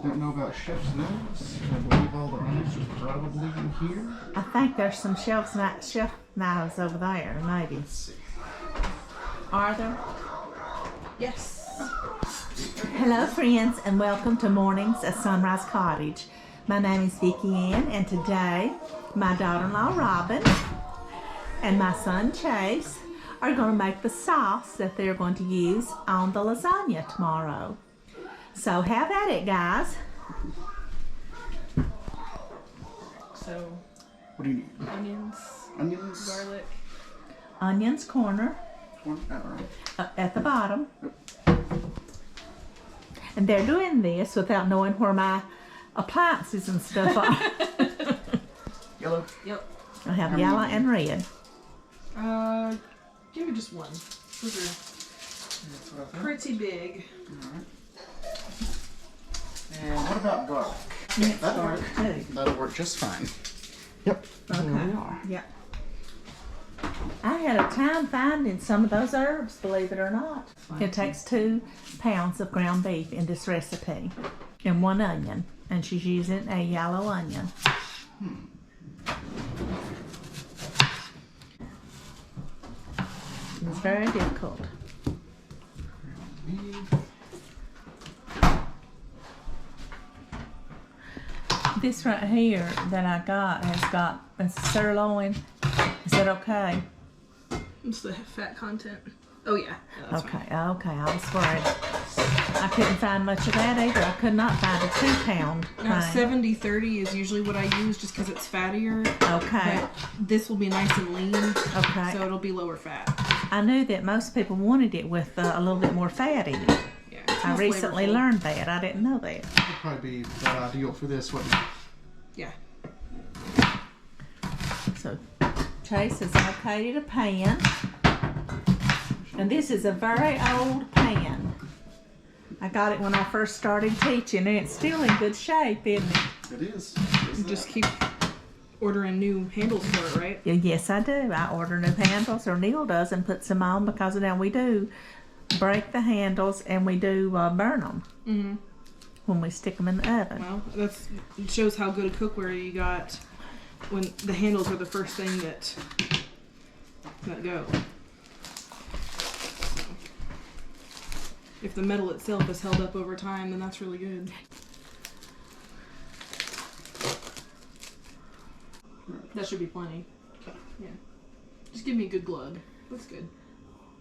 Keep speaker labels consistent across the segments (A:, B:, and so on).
A: Don't know about chef's knives. I believe all the knives are probably in here.
B: I think there's some chef knives over there, maybe.
A: Let's see.
B: Are there?
C: Yes.
B: Hello friends, and welcome to Mornings at Sunrise Cottage. My name is Vicki Ann, and today my daughter-in-law Robin and my son Chase are going to make the sauce that they're going to use on the lasagna tomorrow. So have at it, guys.
C: So,
A: What do you need?
C: onions,
A: Onions?
C: garlic.
B: Onions corner
A: Alright.
B: at the bottom. And they're doing this without knowing where my appliances and stuff are.
A: Yellow?
C: Yep.
B: I have yellow and red.
C: Give me just one. Those
A: That's what I
C: are
A: thought.
C: pretty big.
A: Alright. And what about garlic?
B: Mixed
A: That'll
B: garlic
A: work.
B: too.
A: That'll work just fine. Yep. There we are.
B: Yeah. I had a time finding some of those herbs, believe it or not. It takes 2 pounds of ground beef in this recipe and 1 onion, and she's using a yellow onion. It's very difficult. This right here that I got has got a sirloin. Is that okay?
C: What's the fat content? Oh yeah. That's
B: Okay,
C: fine.
B: okay, I was worried. I couldn't find much of that either. I could not find a 2-pound
C: Now
B: thing.
C: 70-30 is usually what I use just because it's fattier.
B: Okay,
C: But this will be nice and lean,
B: okay.
C: so it'll be lower fat.
B: I knew that most people wanted it with a little bit more fat in it.
C: Yeah. it's
B: I
C: more
B: recently
C: flavorful.
B: learned that. I didn't know that.
A: Would probably be ideal for this, wouldn't it?
C: Yeah.
B: So Chase has located a pan. And this is a very old pan. I got it when I first started teaching, and it's still in good shape, isn't it?
A: It is.
C: You just keep ordering new handles for it, right?
B: Yeah, yes, I do. I order new handles, or Neil does, and puts them on, because now we do break the handles and we do burn them when we stick them in the oven.
C: Well, it shows how good a cookware you got when the handles are the first thing that go. If the metal itself is held up over time, then that's really good. That should be plenty.
A: Okay.
C: Yeah. Just give me a good glug. That's good.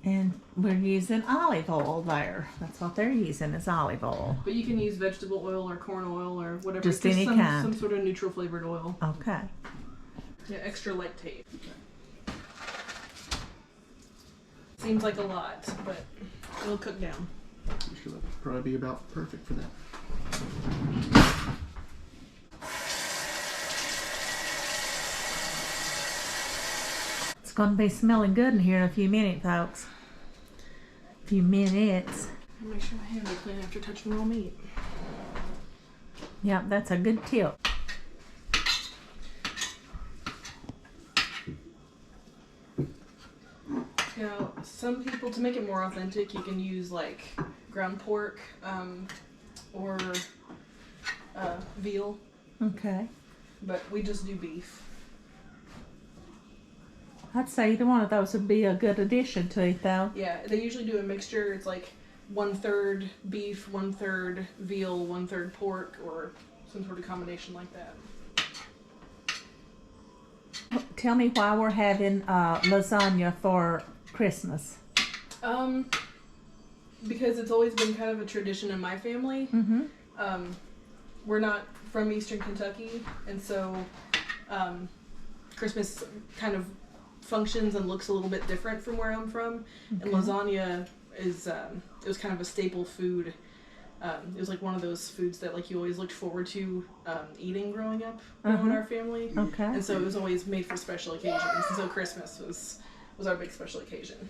B: And we're using olive oil there. That's what they're using, is olive oil.
C: But you can use vegetable oil or corn oil or whatever.
B: Just any kind.
C: Some sort of neutral flavored oil.
B: Okay.
C: Yeah, extra light tape. Seems like a lot, but it'll cook down.
A: I'm sure that'd probably be about perfect for that.
B: It's going to be smelling good in here in a few minutes, folks. A few minutes.
C: I'll make sure my hands are clean after touching raw meat.
B: Yep, that's a good tip.
C: Now, some people, to make it more authentic, you can use like ground pork or veal,
B: Okay.
C: but we just do beef.
B: I'd say either one of those would be a good addition to it, though.
C: Yeah, they usually do a mixture. It's like 1/3 beef, 1/3 veal, 1/3 pork, or some sort of combination like that.
B: Tell me why we're having lasagna for Christmas.
C: Because it's always been kind of a tradition in my family.
B: Mm-hmm.
C: We're not from Eastern Kentucky, and so Christmas kind of functions and looks a little bit different from where I'm from. And lasagna is it was kind of a staple food. It was like one of those foods that like you always looked forward to eating growing up in our family.
B: Okay.
C: And so it was always made for special occasions. And so Christmas was our big special occasion.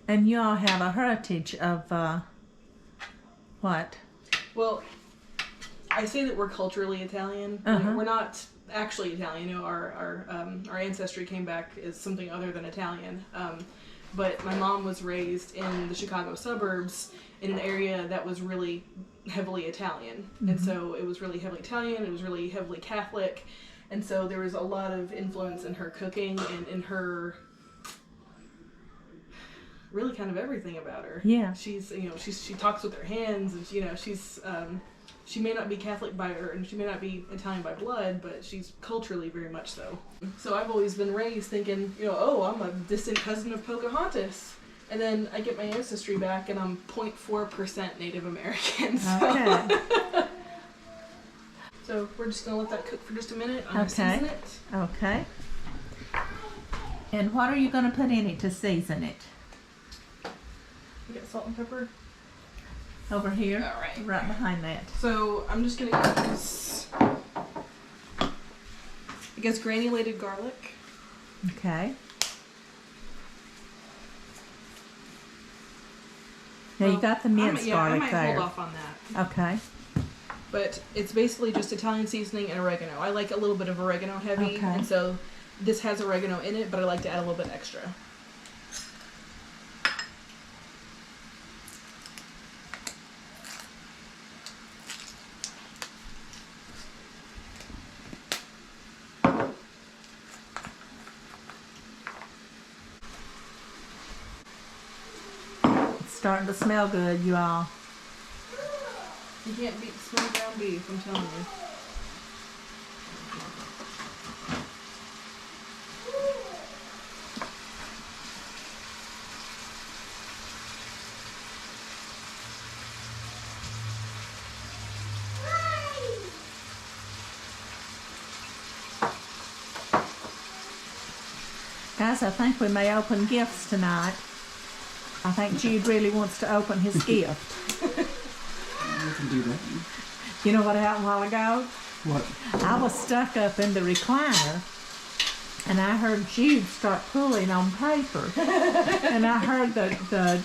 B: And you all have a heritage of what?
C: Well, I say that we're culturally Italian. We're not actually Italian. You know, our ancestry came back as something other than Italian. but my mom was raised in the Chicago suburbs in an area that was really heavily Italian. And so it was really heavily Italian, it was really heavily Catholic. And so there was a lot of influence in her cooking and in her really kind of everything about her.
B: Yeah.
C: She's, she talks with her hands, and she's she may not be Catholic by her, and she may not be Italian by blood, but she's culturally very much so. So I've always been raised thinking, oh, I'm a distant cousin of Pocahontas. And then I get my ancestry back, and I'm 0.4% Native American. So.
B: Okay.
C: So we're just going to let that cook for just a minute. I'm going to season it.
B: Okay. And what are you going to put in it to season it?
C: You got salt and pepper?
B: Over here?
C: All right.
B: Right behind that.
C: So I'm just going to use, I guess, granulated garlic.
B: Okay. Now you got the minced garlic
C: I might
B: there.
C: hold off on that.
B: Okay.
C: But it's basically just Italian seasoning and oregano. I like a little bit of oregano heavy,
B: Okay.
C: and so this has oregano in it, but I like to add a little bit extra.
B: It's starting to smell good, you all.
C: You can't beat small ground beef, I'm telling you.
B: Guys, I think we may open gifts tonight. I think Jude really wants to open his gift.
A: We can do that.
B: You know what happened a while ago?
A: What?
B: I was stuck up in the recliner, and I heard Jude start pulling on paper. And I heard the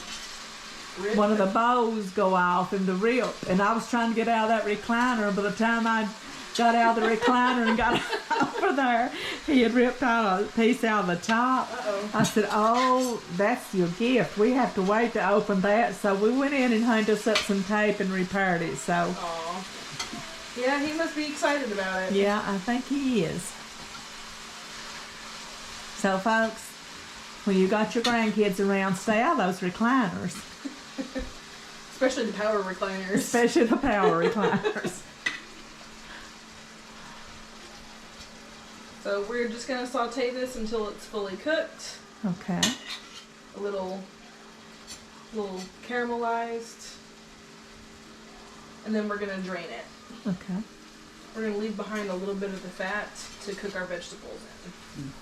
B: one of the bows go off in the rip, and I was trying to get out of that recliner. By the time I got out of the recliner and got over there, he had ripped out a piece out of the top.
C: Uh-oh.
B: I said, oh, that's your gift. We have to wait to open that. So we went in and hung us up some tape and repaired it. So,
C: Aw. Yeah, he must be excited about it.
B: yeah, I think he is. So, folks, when you got your grandkids around, stay out of those recliners.
C: Especially the power recliners.
B: Especially the power recliners.
C: So we're just going to saute this until it's fully cooked.
B: Okay.
C: A little caramelized. And then we're going to drain it.
B: Okay.
C: We're going to leave behind a little bit of the fat to cook our vegetables in.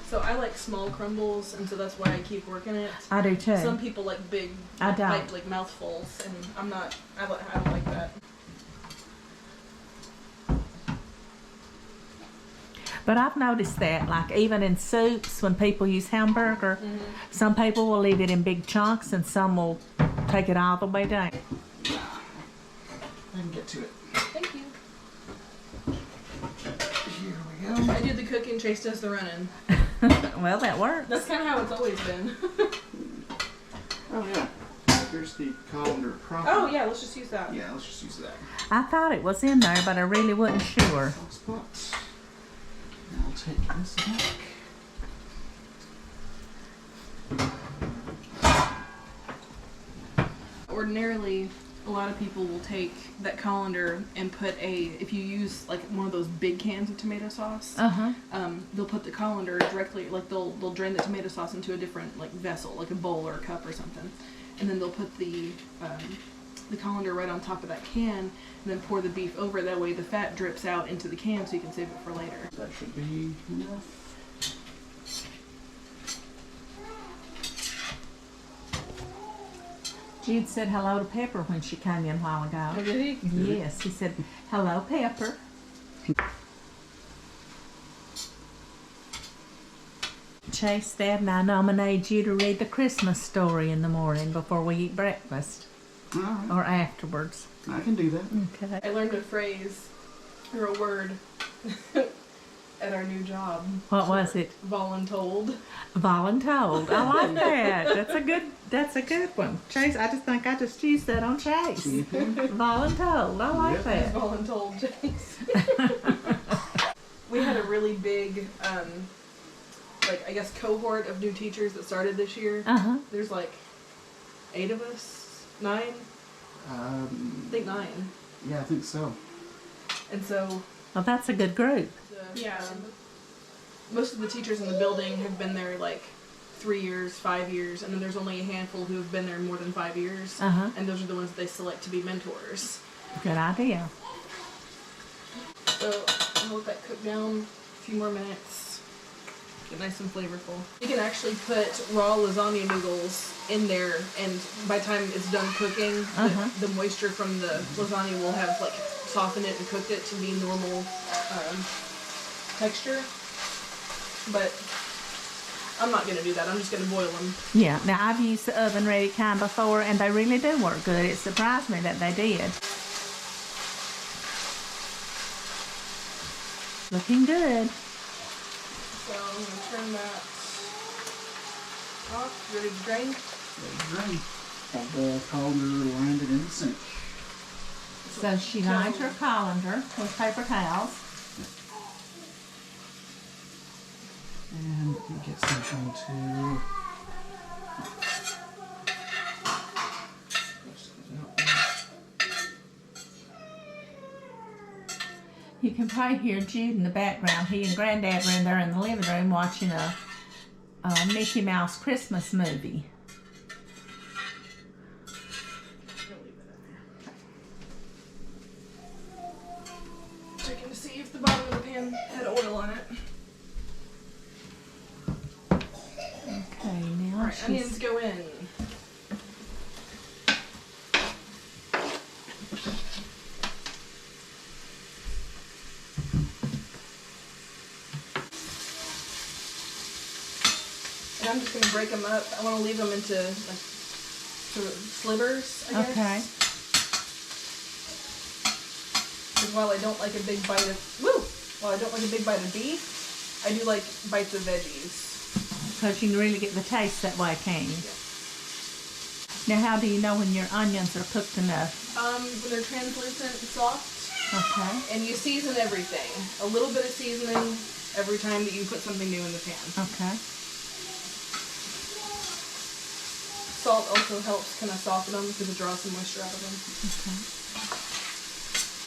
C: So I like small crumbles, and so that's why I keep working it.
B: I do too.
C: Some people like big,
B: I don't.
C: like mouthfuls, and I'm not. I don't like that.
B: But I've noticed that, like even in soups, when people use hamburger, some people will leave it in big chunks, and some will take it all the way down.
A: I can get to it.
C: Thank you.
A: Here we go.
C: I do the cooking, Chase does the running.
B: Well, that works.
C: That's kind of how it's always been.
A: Oh yeah. Here's the colander proper.
C: Oh yeah, let's just use that.
A: Yeah, let's just use that.
B: I thought it was in there, but I really wasn't sure.
A: Spot. I'll take this back.
C: Ordinarily, a lot of people will take that colander and put if you use like one of those big cans of tomato sauce, they'll put the colander directly, like they'll drain the tomato sauce into a different like vessel, like a bowl or a cup or something, and then they'll put the colander right on top of that can, and then pour the beef over. That way the fat drips out into the can, so you can save it for later.
A: That should be enough.
B: Jude said hello to Pepper when she came in a while ago.
C: Oh, did he?
B: Yes, he said, hello, Pepper. Chase, Dad, and I nominate you to read the Christmas story in the morning before we eat breakfast.
A: All right.
B: Or afterwards.
A: I can do that.
B: Okay.
C: I learned a phrase, or a word, at our new job.
B: What was it?
C: Voluntold.
B: Voluntold. I like that. That's a good one. Chase, I just used that on Chase. Voluntold. I like that.
C: Voluntold, Chase. We had a really big, I guess, cohort of new teachers that started this year. There's like 8 of us, 9. I think 9.
A: Yeah, I think so.
C: And so.
B: Well, that's a good group.
C: Yeah. Most of the teachers in the building have been there like 3 years, 5 years, and then there's only a handful who have been there more than 5 years. And those are the ones that they select to be mentors.
B: Good idea.
C: So I'm gonna let that cook down a few more minutes. Get nice and flavorful. You can actually put raw lasagna noodles in there, and by the time it's done cooking, the moisture from the lasagna will have like softened it and cooked it to be normal texture. But I'm not gonna do that. I'm just gonna boil them.
B: Yeah. Now I've used the oven ready kind before, and they really do work good. It surprised me that they did. Looking good.
C: So I'm going to turn that off. Ready to drain?
A: Ready to drain. Got the colander landed in the sink.
B: So she lined her colander with paper towels.
A: And we get some onto.
B: You can probably hear Jude in the background. He and Granddad were in there in the living room watching a Mickey Mouse Christmas movie.
C: Checking to see if the bottom of the pan had oil on it.
B: Okay, now
C: Alright, onions go in. And I'm just going to break them up. I want to leave them into like sort of slivers, I guess.
B: Okay.
C: Because while I don't like a big bite of beef, I do like bites of veggies.
B: Because you can really get the taste that way, can't you?
C: Yeah.
B: Now, how do you know when your onions are cooked enough?
C: When they're translucent and soft.
B: Okay.
C: And you season everything. A little bit of seasoning every time that you put something new in the pan.
B: Okay.
C: Salt also helps kind of soften them because it draws some moisture out of them.
B: Okay.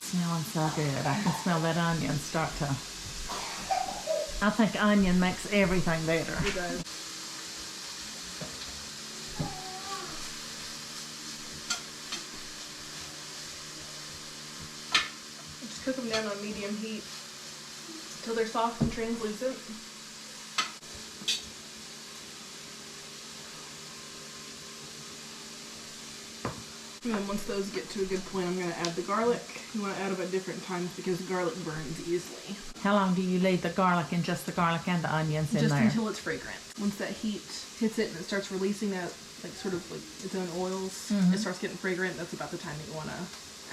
B: Smelling so good. I can smell that onion start to... I think onion makes everything better.
C: It does. Just cook them down on medium heat until they're soft and translucent. And then once those get to a good point, I'm going to add the garlic. You want to add them at different times because garlic burns easily.
B: How long do you leave the garlic and just the garlic and the onions in
C: Just
B: there?
C: until it's fragrant. Once that heat hits it and it starts releasing that, like sort of like its own oils, it starts getting fragrant. That's about the time that you want to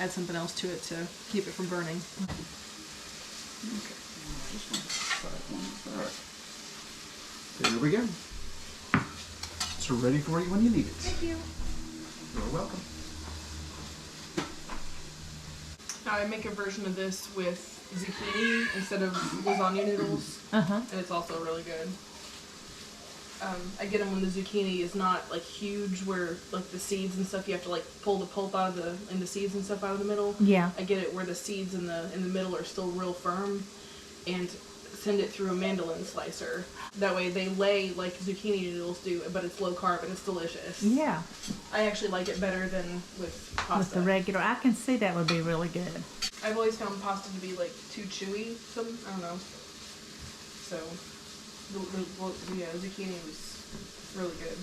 C: add something else to it to keep it from burning.
A: Okay. Just want to try one. Alright. There we go. It's ready for you when you need it.
C: Thank you.
A: You're welcome.
C: Now I make a version of this with zucchini instead of lasagna noodles, and it's also really good. I get them when the zucchini is not like huge, where like the seeds and stuff you have to like pull the pulp out of the seeds and stuff out of the middle.
B: Yeah.
C: I get it where the seeds in the middle are still real firm, and send it through a mandolin slicer. That way they lay like zucchini noodles do, but it's low carb and it's delicious.
B: Yeah.
C: I actually like it better than with pasta.
B: With the regular, I can see that would be really good.
C: I've always found pasta to be like too chewy. I don't know. So the zucchini was really good.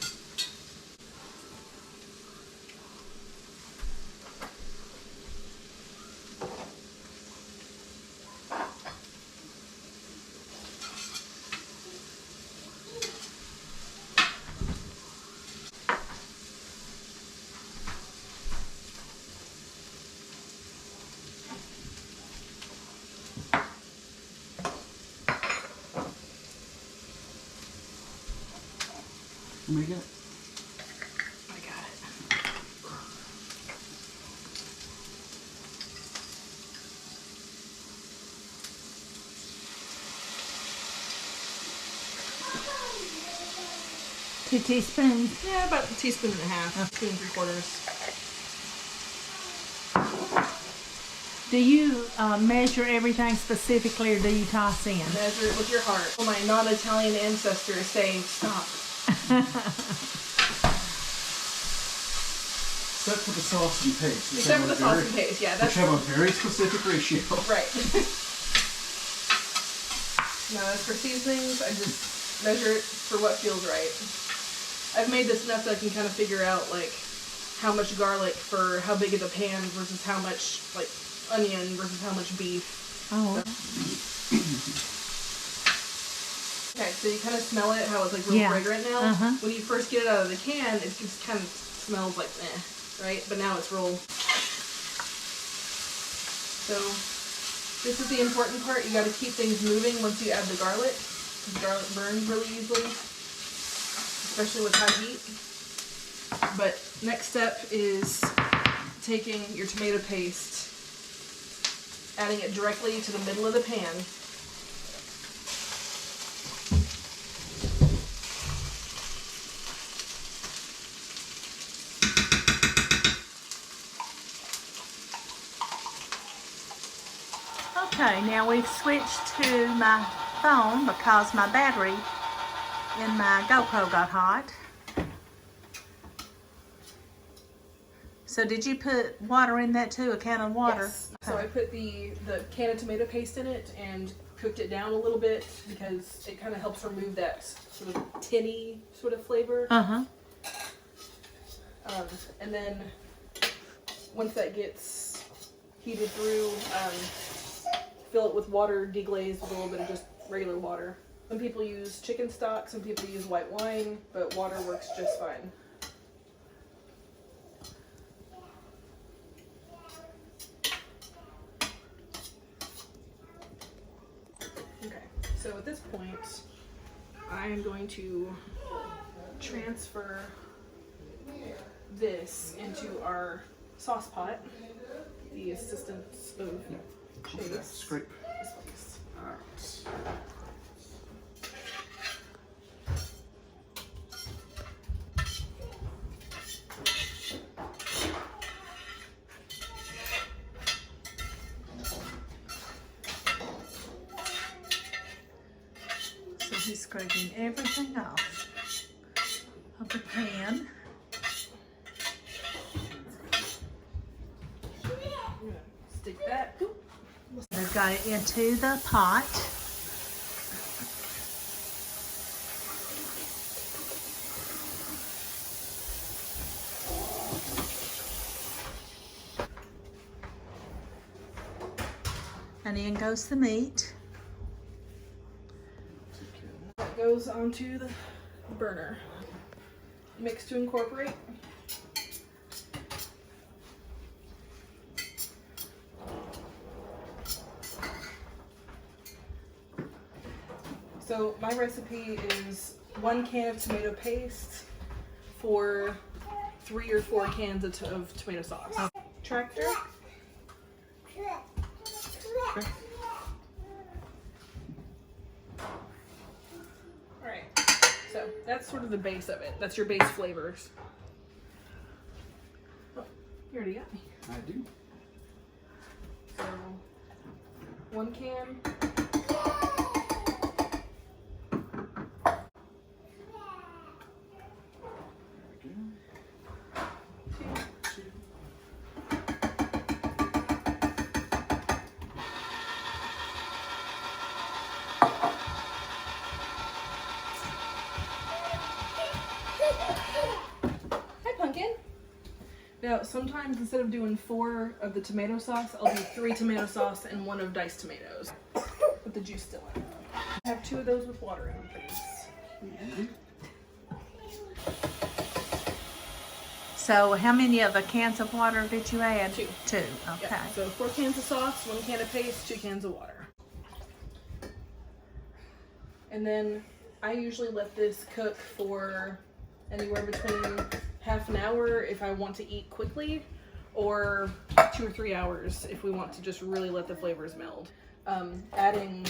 A: me get it?
C: I got it.
B: Two teaspoons.
C: Yeah, about a teaspoon and a half. 2 3/4.
B: Do you measure everything specifically, or do you toss in?
C: Measure it with your heart. My non-Italian ancestor is saying stop.
A: Except for the sauce and paste.
C: Except for the sauce and paste, yeah.
A: Which have a very specific ratio.
C: Right. Now, as for seasonings, I just measure it for what feels right. I've made this enough that I can kind of figure out, like, how much garlic for how big of a pan versus how much, like, onion versus how much beef.
B: Oh.
C: Okay, so you kind of smell it, how it's, like, real fragrant now.
B: Uh-huh.
C: When you first get it out of the can, it just kind of smells like right? But now it's real. So, this is the important part. You got to keep things moving once you add the garlic. Because garlic burns really easily, especially with high heat. But next step is taking your tomato paste, adding it directly to the middle of the pan.
B: Okay, now we've switched to my phone because my battery in my GoPro got hot. So did you put water in that too, a can of water?
C: Yes. So I put the can of tomato paste in it and cooked it down a little bit because it kind of helps remove that sort of tinny sort of flavor.
B: Uh-huh.
C: And then once that gets heated through, fill it with water, deglazed with a little bit of just regular water. Some people use chicken stock, some people use white wine, but water works just fine. Okay, so at this point, I am going to transfer this into our sauce pot. The assistance of Chase.
A: Scrape.
C: Focus.
A: Alright.
B: So he's scraping everything off of the pan.
C: Stick that.
B: I've got it into the pot. And in goes the meat.
C: That goes onto the burner. Mix to incorporate. So my recipe is 1 can of tomato paste for 3 or 4 cans of tomato sauce. Tractor. Alright, so that's sort of the base of it. That's your base flavors. Oh, you already got me.
A: I do.
C: So, 1 can. Now, sometimes instead of doing 4 of the tomato sauce, I'll do 3 tomato sauce and 1 of diced tomatoes. With the juice still in. I have 2 of those with water in them, please.
B: So how many of the cans of water did you add?
C: 2.
B: 2, okay.
C: Yeah, so 4 cans of sauce, 1 can of paste, 2 cans of water. And then I usually let this cook for anywhere between half an hour if I want to eat quickly, or 2 or 3 hours if we want to just really let the flavors meld. Adding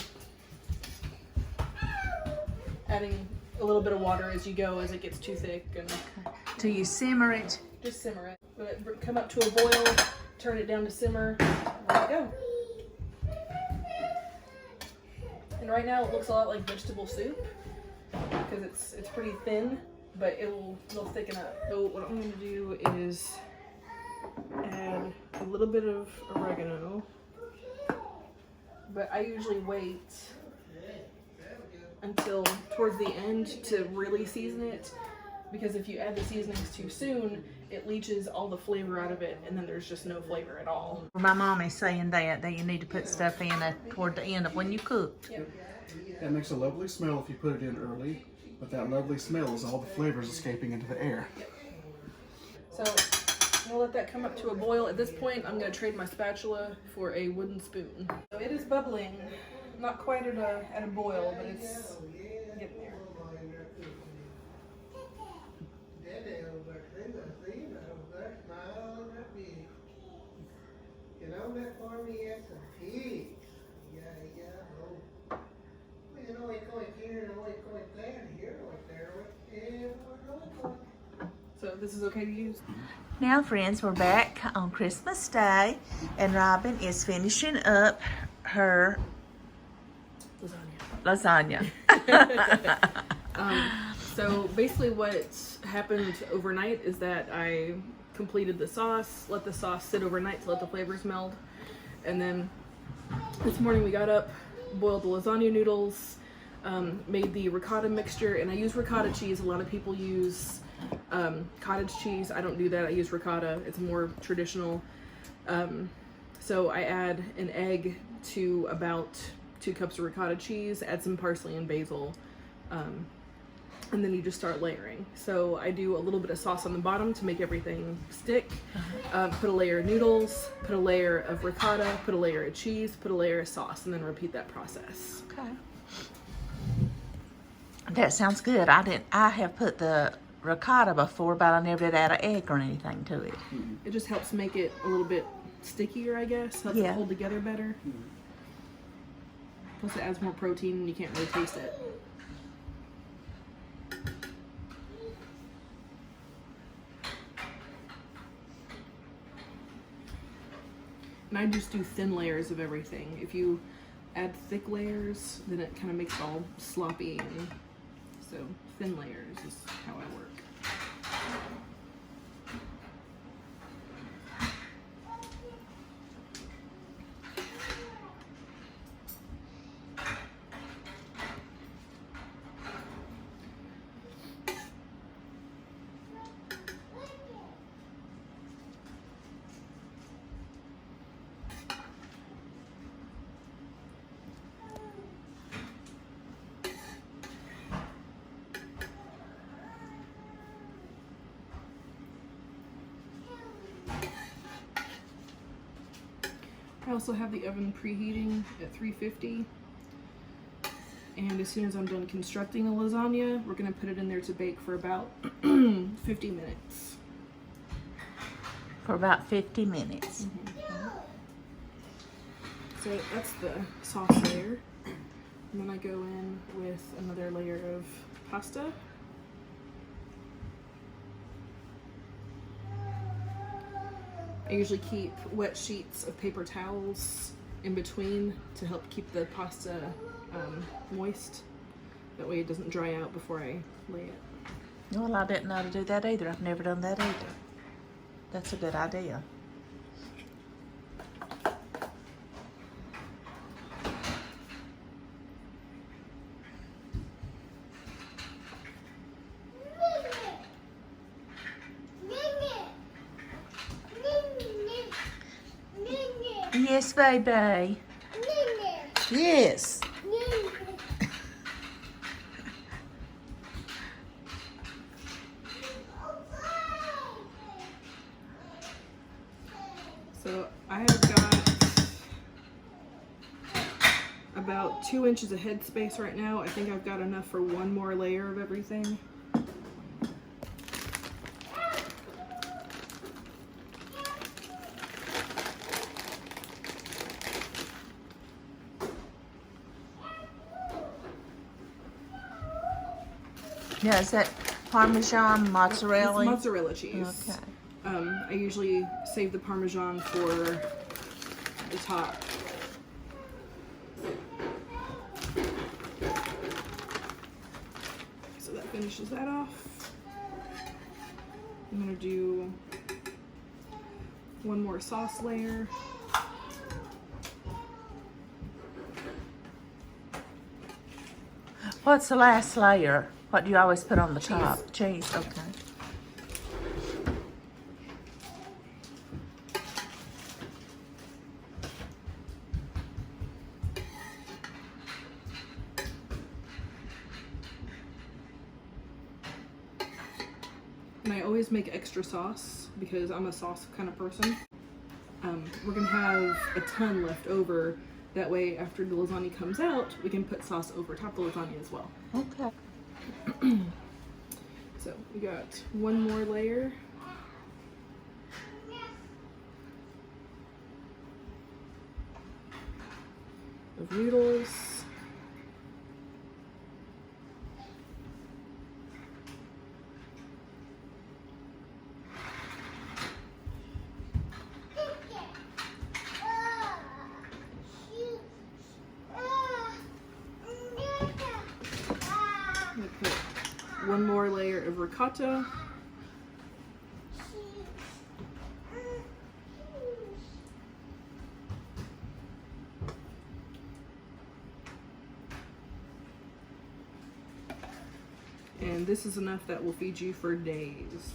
C: a little bit of water as you go, as it gets too thick, and
B: Do you simmer it?
C: just simmer it. Let it come up to a boil, turn it down to simmer, let it go. And right now it looks a lot like vegetable soup because it's pretty thin, but it'll thicken up. So what I'm going to do is add a little bit of oregano, but I usually wait until towards the end to really season it, because if you add the seasonings too soon, it leaches all the flavor out of it, and then there's just no flavor at all.
B: My mom is saying that you need to put stuff in toward the end of when you cook.
C: Yep.
A: That makes a lovely smell if you put it in early, but that lovely smell is all the flavors escaping into the air.
C: So I'm gonna let that come up to a boil. At this point, I'm gonna trade my spatula for a wooden spoon. So it is bubbling, not quite at a boil, but it's getting there. So this is okay to use?
B: Now, friends, we're back on Christmas Day, and Robin is finishing up her lasagna.
C: So basically what happened overnight is that I completed the sauce, let the sauce sit overnight to let the flavors meld, and then this morning we got up, boiled the lasagna noodles, made the ricotta mixture, and I use ricotta cheese. A lot of people use cottage cheese. I don't do that. I use ricotta. It's more traditional. So I add an egg to about 2 cups of ricotta cheese, add some parsley and basil, and then you just start layering. So I do a little bit of sauce on the bottom to make everything stick, put a layer of noodles, put a layer of ricotta, put a layer of cheese, put a layer of sauce, and then repeat that process.
B: Okay. That sounds good. I have put the ricotta before, but I never did add an egg or anything to it.
C: It just helps make it a little bit stickier, I guess. Helps it hold together better. Plus it adds more protein and you can't really taste it. And I just do thin layers of everything. If you add thick layers, then it kind of makes it all sloppy. And so thin layers is how I work. I also have the oven preheating at 350, and as soon as I'm done constructing a lasagna, we're going to put it in there to bake for about 50 minutes.
B: For about 50 minutes.
C: So that's the sauce layer, and then I go in with another layer of pasta. I usually keep wet sheets of paper towels in between to help keep the pasta moist. That way it doesn't dry out before I lay it.
B: Well, I didn't know how to do that either. I've never done that either. That's a good idea. Yes, baby. Yes.
C: So I have got about 2 inches of head space right now. I think I've got enough for one more layer of everything.
B: Now, is that Parmesan, mozzarella?
C: It's mozzarella cheese.
B: Okay.
C: I usually save the Parmesan for the top. So that finishes that off. I'm gonna do one more sauce layer.
B: What's the last layer? What do you always put on the top? Cheese, okay.
C: And I always make extra sauce because I'm a sauce kind of person. We're gonna have a ton left over. That way, after the lasagna comes out, we can put sauce over top of the lasagna as well.
B: Okay.
C: So we got one more layer. Of noodles. I'm gonna put one more layer of ricotta. And this is enough that will feed you for days.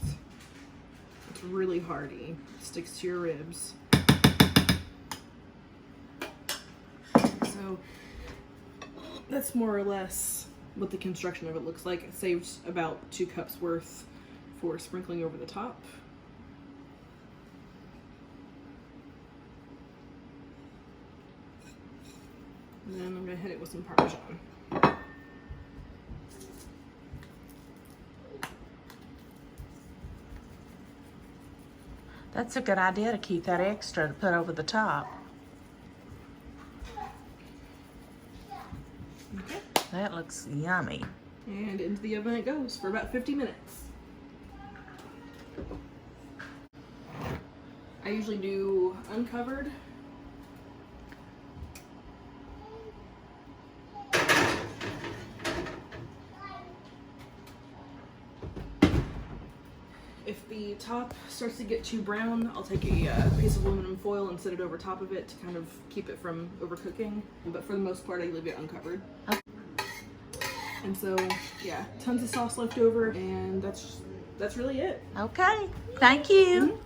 C: It's really hearty. It sticks to your ribs. So that's more or less what the construction of it looks like. It saved about 2 cups worth for sprinkling over the top. And then I'm gonna hit it with some Parmesan.
B: That's a good idea to keep that extra to put over the top.
C: Okay.
B: That looks yummy.
C: And into the oven it goes for about 50 minutes. I usually do uncovered. If the top starts to get too brown, I'll take a piece of aluminum foil and set it over top of it to kind of keep it from overcooking. But for the most part, I leave it uncovered.
B: Okay.
C: And so, yeah, tons of sauce left over, and that's really it.
B: Okay, thank you.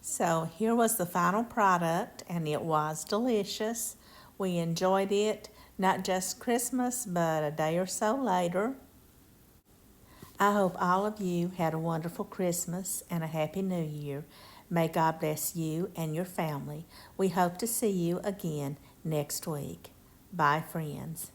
B: So here was the final product, and it was delicious. We enjoyed it, not just Christmas, but a day or so later. I hope all of you had a wonderful Christmas and a Happy New Year. May God bless you and your family. We hope to see you again next week. Bye, friends.